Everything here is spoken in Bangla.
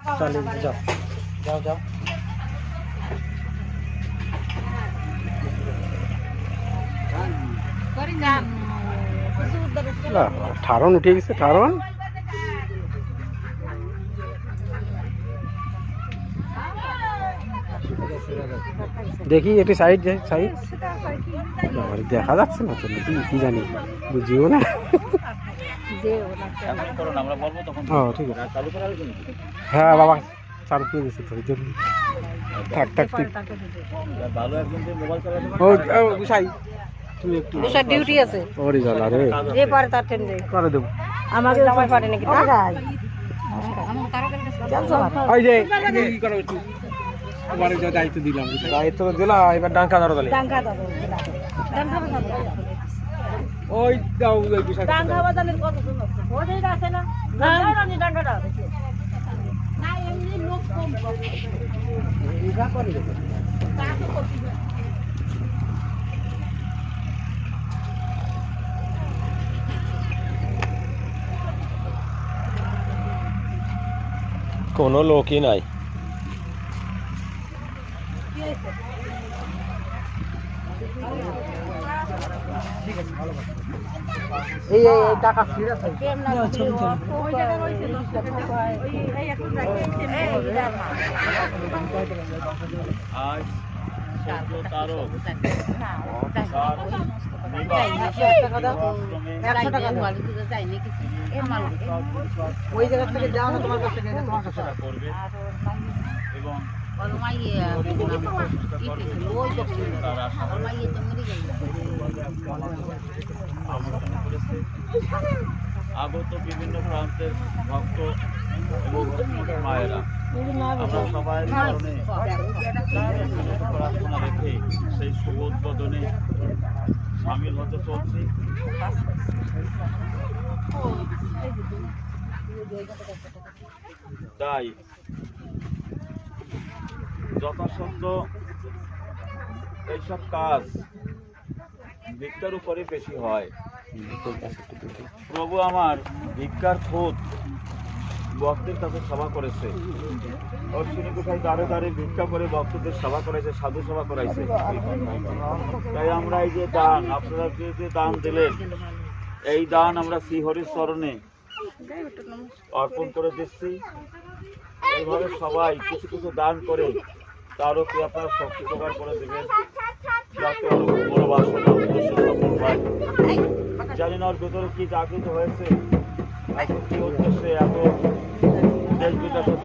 चले जाओ जाओ जाओ ठारण उठे गए ठारण देखी एक साइड जाए साइड देखा जा कि जानी बुझिओ ना ठीक है हाँ बाबा चालू कर दिसे थोड़ी जल्दी থাক থাক ভালো একজন যে মোবাইল চালাতে ও গুসাই তুমি একটু গুসা ডিউটি আছে ওরে জ্বালা রে যে পারে তার ট্রেন দেই করে দেব আমাকে জামাই পারে নাকি তা যাই ওই যে কি করো একটু তোমারে যে দায়িত্ব দিলাম দায়িত্ব দিলা এবার ডাঙ্কা ধরো তাহলে ডাঙ্কা ধরো ডাঙ্কা ধরো ওই দাও ওই গুসা ডাঙ্কা বাজানের কত শুনো ওই আছে না জানি ডাঙ্কাটা না এমনি লোক কম ইগা করে তাকে করতে কোনো লোকই নাই এই টাকা ফিরে আছে ওই জায়গায় রইছে 10 টাকা এই একটু আজ 14 তারিখ না 100 টাকা চাই নাকি ওই জায়গা থেকে যাও না তোমার কাছে গেলে তোমার কাছে করবে এবং আগত বিভিন্ন প্রান্তের ভক্ত এবং মায়েরা আমরা সবাই প্রার্থনা রেখে সেই শুভ উদ্বোধনে সামিল হতে চলছি। তাই যথাসম্ভব এইসব কাজ ভিক্ষার উপরে বেশি হয়। প্রভু আমার ভিক্ষার খোঁজ ভক্তের কাছে সেবা করেছে, অশ্বিনী কোথায় দাঁড়ে দাঁড়ে ভিক্ষা করে ভক্তদের সেবা করেছে, সাধু সেবা করাইছে। তাই আমরা এই যে দান, আপনারা যে দান দিলেন, এই দান আমরা শ্রীহরির চরণে অর্পণ করে দিচ্ছি। এইভাবে সবাই কিছু কিছু দান করে তারও কি আপনারা শক্তি প্রকার করে দেবেন, যাতে আরো বড় বাসনা হয়। জানি না ওর ভেতরে কি জাগৃত হয়েছে, কি উদ্দেশ্যে এত দেশ বিদেশ